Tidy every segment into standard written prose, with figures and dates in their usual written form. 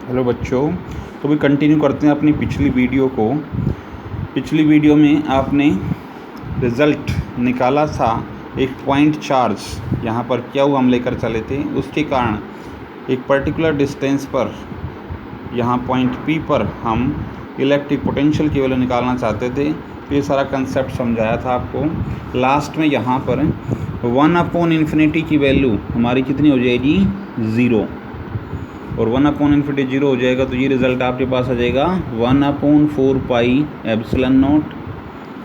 Hello बच्चों, तो भी कंटिन्यू करते हैं अपनी पिछली वीडियो को। पिछली वीडियो में आपने रिज़ल्ट निकाला था एक पॉइंट चार्ज यहाँ पर क्यू हम लेकर चले थे, उसके कारण एक पर्टिकुलर डिस्टेंस पर यहाँ पॉइंट पी पर हम इलेक्ट्रिक पोटेंशियल की वैल्यू निकालना चाहते थे। तो ये सारा कंसेप्ट समझाया था आपको। लास्ट में यहाँ पर 1/∞ की वैल्यू हमारी कितनी हो जाएगी, 0, और 1/∞ 0 हो जाएगा तो ये रिज़ल्ट आपके पास आ जाएगा 1/4πε0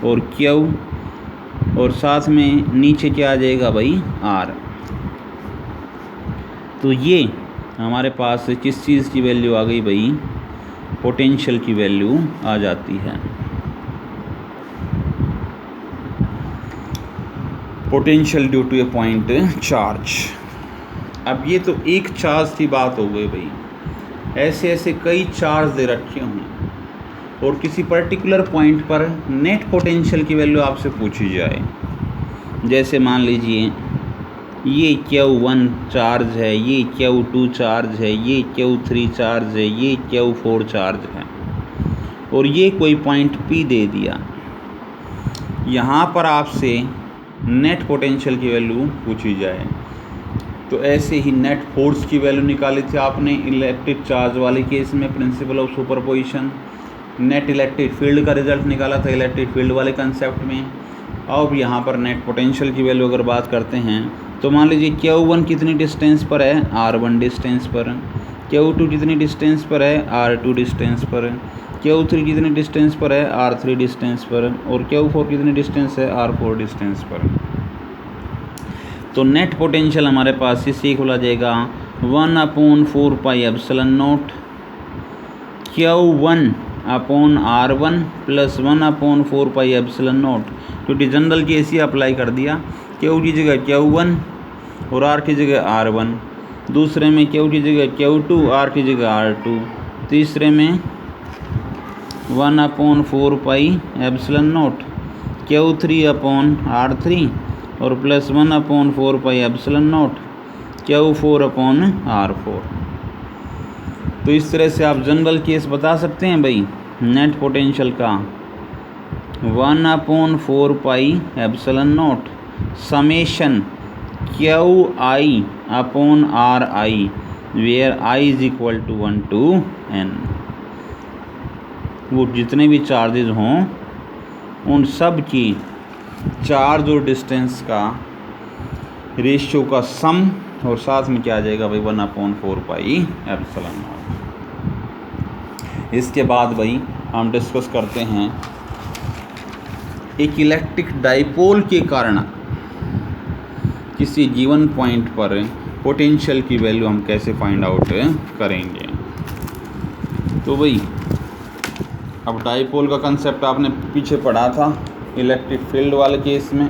और क्यू, और साथ में नीचे क्या आ जाएगा भाई, आर। तो ये हमारे पास किस चीज़ की वैल्यू आ गई भाई, पोटेंशियल की वैल्यू आ जाती है। Potential due to a point charge. अब ये तो एक चार्ज की बात हो गई भाई, ऐसे ऐसे कई चार्ज दे रखे हों और किसी पर्टिकुलर पॉइंट पर नेट पोटेंशियल की वैल्यू आपसे पूछी जाए। जैसे मान लीजिए ये Q1 चार्ज है, ये Q2 चार्ज है, ये Q3 चार्ज है, ये Q4 चार्ज है, और ये कोई पॉइंट P दे दिया। यहाँ पर आपसे नेट पोटेंशियल की वैल्यू पूछी जाए तो ऐसे ही नेट फोर्स की वैल्यू निकाली थी आपने इलेक्ट्रिक चार्ज वाले केस में, principle of superposition. Net electric field का रिजल्ट निकाला था इलेक्ट्रिक फील्ड वाले कंसेप्ट में। अब यहाँ पर नेट पोटेंशियल की वैल्यू अगर बात करते हैं तो मान लीजिए Q1 कितनी डिस्टेंस पर है, R1 डिस्टेंस पर। Q2 कितनी डिस्टेंस पर है, R2 डिस्टेंस पर। Q3 कितनी डिस्टेंस पर है, R3 डिस्टेंस पर, और Q4 कितनी डिस्टेंस है, R4 डिस्टेंस पर। तो नेट पोटेंशियल हमारे पास इससे खुला जाएगा 1/4πε0 Q1/R1 प्लस 1/4πε0। क्योंकि जनरल केस ही अप्लाई कर दिया, Q की जगह Q1 और R की जगह R1, दूसरे में Q की जगह Q2, R की जगह R2, तीसरे में 1/4πε0 Q3/R3 और प्लस 1/4πε0 Q4/R4। तो इस तरह से आप जनरल केस बता सकते हैं भाई नेट पोटेंशियल का 1/4πε0 summation QI/RI where I = 1 to n। वो जितने भी चार्जेस हों उन सब की चार्ज और डिस्टेंस का रेशियो का सम, और साथ में क्या आ जाएगा भाई 1/4πε0। इसके बाद भाई हम डिस्कस करते हैं एक इलेक्ट्रिक डाइपोल के कारण किसी गिवन पॉइंट पर पोटेंशियल की वैल्यू हम कैसे फाइंड आउट करेंगे। तो भाई अब डाइपोल का कंसेप्ट आपने पीछे पढ़ा था इलेक्ट्रिक फील्ड वाले केस में।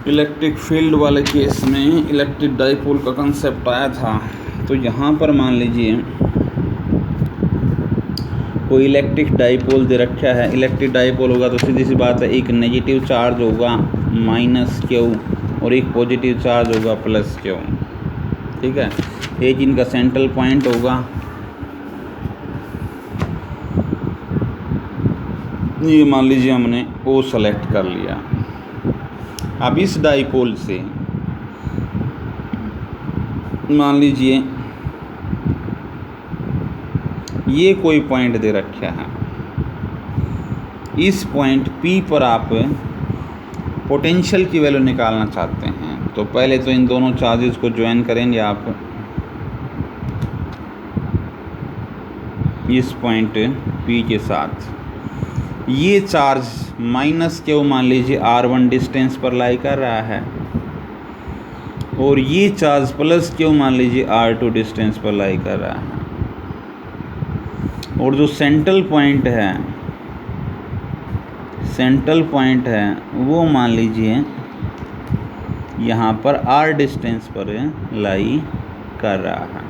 इलेक्ट्रिक फील्ड वाले केस में इलेक्ट्रिक डाइपोल का कंसेप्ट आया था। तो यहाँ पर मान लीजिए कोई इलेक्ट्रिक डाइपोल दे रखा है। इलेक्ट्रिक डाइपोल होगा तो सीधी सी बात है, एक नेगेटिव चार्ज होगा -Q और एक पॉजिटिव चार्ज होगा +Q। ठीक है, एक इनका सेंट्रल पॉइंट होगा, ये मान लीजिए हमने O सेलेक्ट कर लिया। अब इस डाइपोल से मान लीजिए ये कोई पॉइंट दे रखा है, इस पॉइंट P पर आप पोटेंशियल की वैल्यू निकालना चाहते हैं। तो पहले तो इन दोनों चार्जेस को ज्वाइन करेंगे आप इस पॉइंट P के साथ। ये चार्ज -Q मान लीजिए R1 डिस्टेंस पर लाई कर रहा है, और ये चार्ज +Q मान लीजिए R2 डिस्टेंस पर लाई कर रहा है, और जो सेंट्रल पॉइंट है वो मान लीजिए यहाँ पर R डिस्टेंस पर लाई कर रहा है।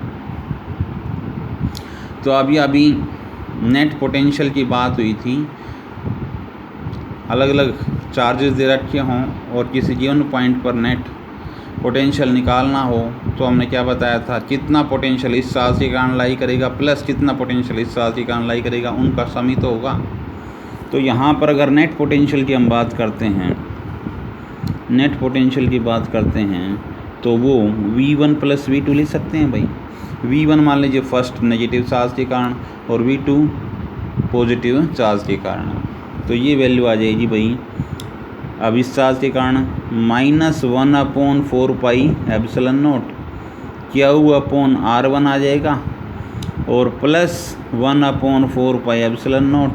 तो अभी नेट पोटेंशियल की बात हुई थी, अलग अलग चार्जेस दे रखे हों और किसी गिवन पॉइंट पर नेट पोटेंशियल निकालना हो तो हमने क्या बताया था, कितना पोटेंशियल इस चार्ज के कारण लाई करेगा प्लस कितना पोटेंशियल इस चार्ज के कारण लाई करेगा, उनका सम ही तो होगा। तो यहाँ पर अगर नेट पोटेंशियल की हम बात करते हैं, नेट पोटेंशियल की बात करते हैं तो वो V1 प्लस V2 लिख सकते हैं भाई। V1 मान लीजिए फर्स्ट नेगेटिव चार्ज के कारण और V2 पॉजिटिव चार्ज के कारण। तो ये वैल्यू आ जाएगी भाई, अब इस चार्ज के कारण -1/4 पाई एप्सिलॉन नॉट Q/R1 आ जाएगा और +1/4 पाई एप्सिलॉन नॉट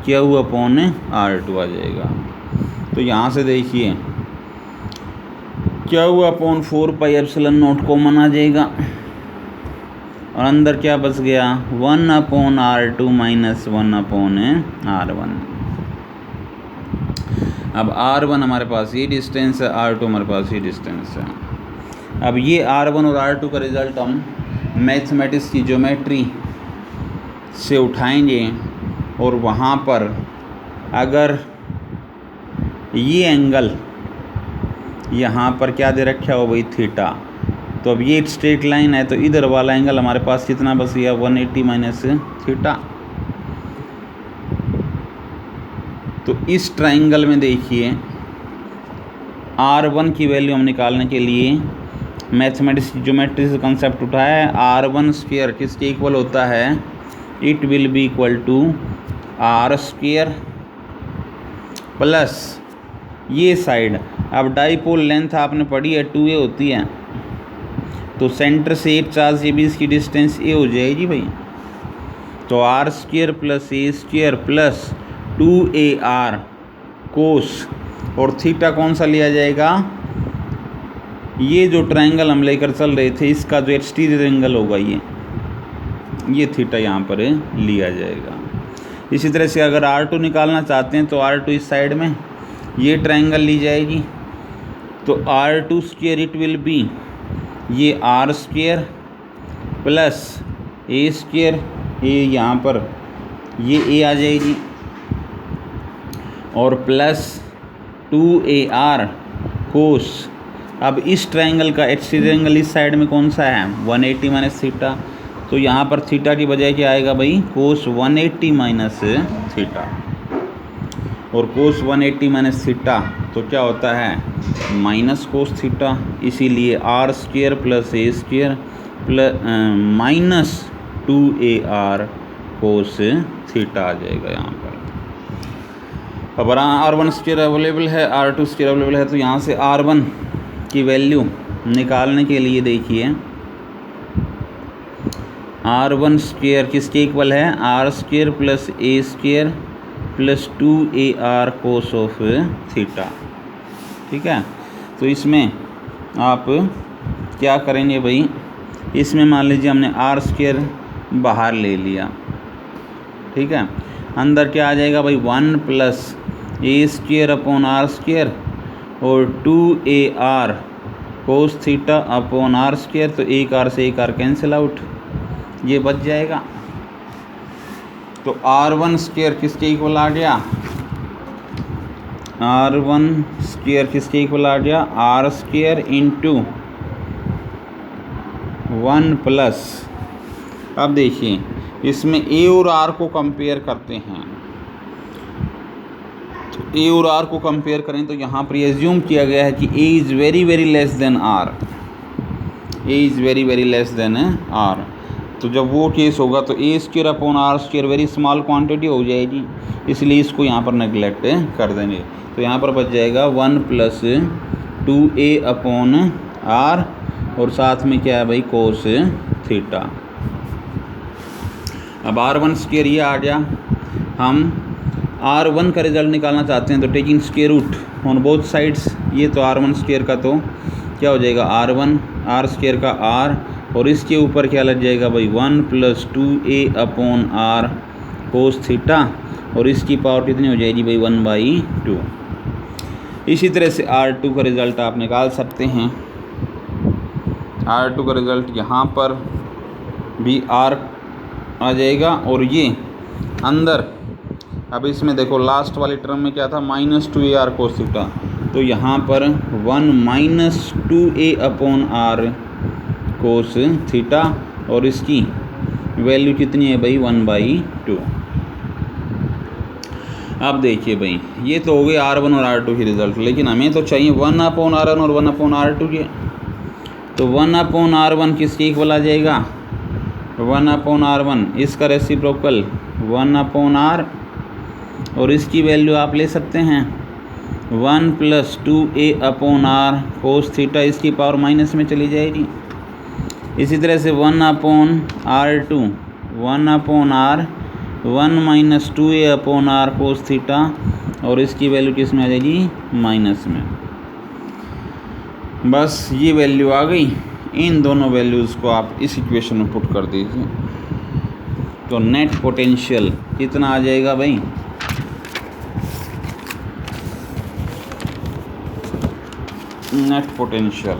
Q/R2 आ जाएगा। तो यहाँ से देखिए Q/4 pi epsilon naught common आ जाएगा और अंदर क्या बच गया 1/R2 - 1/R1। अब R1 हमारे पास ये डिस्टेंस है, R2 हमारे पास ये डिस्टेंस है। अब ये R1 और R2 का रिज़ल्ट हम मैथमेटिक्स की ज्योमेट्री से उठाएंगे और वहाँ पर अगर ये एंगल यहाँ पर क्या दे रखा हो भाई थीटा, तो अब ये स्ट्रेट लाइन है तो इधर वाला एंगल हमारे पास कितना बच गया 180 माइनस थीटा। तो इस ट्राइंगल में देखिए R1 की वैल्यू हम निकालने के लिए मैथमेटिक्स ज्योमेट्री से कंसेप्ट उठाया है। R1 स्क्वायर किसके इक्वल होता है, it will be equal to R square plus ये साइड, अब डाइपोल लेंथ आपने पढ़ी है 2a होती है, तो सेंटर से एक चार्ज के बीच की डिस्टेंस a हो जाएगी भाई। तो R square plus a square plus 2AR कोस, और थीटा कौन सा लिया जाएगा, ये जो ट्रायंगल हम लेकर चल रहे थे इसका जो एक्सटीरियर एंगल होगा ये थीटा यहाँ पर लिया जाएगा। इसी तरह से अगर R2 निकालना चाहते हैं तो R2 इस साइड में ये ट्रायंगल ली जाएगी, तो R2 square it will B ये R square plus a square, ये यहाँ पर ये a आ जाएगी और प्लस 2AR कोस। अब इस ट्रायंगल का एक्सटीरियर एंगल इस साइड में कौन सा है 180 माइनस थीटा, तो यहाँ पर थीटा की बजाय क्या आएगा भाई कोस 180 माइनस थीटा, और कोस 180 माइनस थीटा तो क्या होता है माइनस कोस थीटा, इसीलिए R square plus a square plus minus 2AR cos theta आ जाएगा यहाँ पर। अब R1 स्क्वायर अवेलेबल है, R2 स्क्वायर अवेलेबल है, तो यहाँ से R1 की वैल्यू निकालने के लिए देखिए R1 स्क्वायर किसके इक्वल है R square plus a square plus 2AR cos of theta. ठीक है, तो इसमें आप क्या करेंगे भाई, इसमें मान लीजिए हमने R स्क्वायर बाहर ले लिया, ठीक है, अंदर क्या आ जाएगा भाई 1 plus a square upon R square और 2AR cos theta upon R square, तो एक R से एक R कैंसिल आउट, ये बच जाएगा। तो R1 स्क्वायर किसके इक्वल आ गया, R1 स्क्वायर किसके इक्वल आ गया R स्क्वायर इंटू 1 प्लस, अब देखिए इसमें a और R को कंपेयर करते हैं, तो a और R को कंपेयर करें तो यहाँ पर एज्यूम किया गया है कि a is very very less than R, a is very very less than R। तो जब वो केस होगा तो a square upon R square very small quantity हो जाएगी, इसलिए इसको यहाँ पर नेगलेक्ट कर देंगे। तो यहाँ पर बच जाएगा 1 प्लस 2a अपॉन R और साथ में क्या है भाई कोस थीटा। अब R1 स्क्वायर ये आ गया, हम R1 का रिजल्ट निकालना चाहते हैं तो taking square root on both sides, ये तो R1 स्क्वायर का तो क्या हो जाएगा R1 R स्क्वायर का R, और इसके ऊपर क्या लग जाएगा भाई 1 plus 2a upon R cos theta, और इसकी पावर कितनी हो जाएगी भाई 1/2। इसी तरह से R2 का रिज़ल्ट आप निकाल सकते हैं। R2 का रिज़ल्ट यहाँ पर भी R आ जाएगा, और ये अंदर अब इसमें देखो लास्ट वाली टर्म में क्या था, -2AR कोस थीटा, तो यहाँ पर 1 - 2A/r कोस थीटा, और इसकी वैल्यू कितनी है भाई, 1/2। अब देखिए भाई, ये तो हो गए R1 और R2 की रिज़ल्ट, लेकिन हमें तो चाहिए 1/R1 और 1/R2 के। तो 1/R1 किसके इक्वल आ जाएगा, 1/R1, इसका रेसिप्रोकल 1/R, और इसकी वैल्यू आप ले सकते हैं 1 + 2A/r कोस थीटा, इसकी पावर माइनस में चली जाएगी। इसी तरह से 1/R2 1/R 1 - 2A/r cos theta, और इसकी वैल्यू किस में आ जाएगी, माइनस में। बस ये वैल्यू आ गई। इन दोनों वैल्यूज़ को आप इस इक्वेशन में पुट कर दीजिए, तो नेट पोटेंशियल कितना आ जाएगा भाई, नेट पोटेंशियल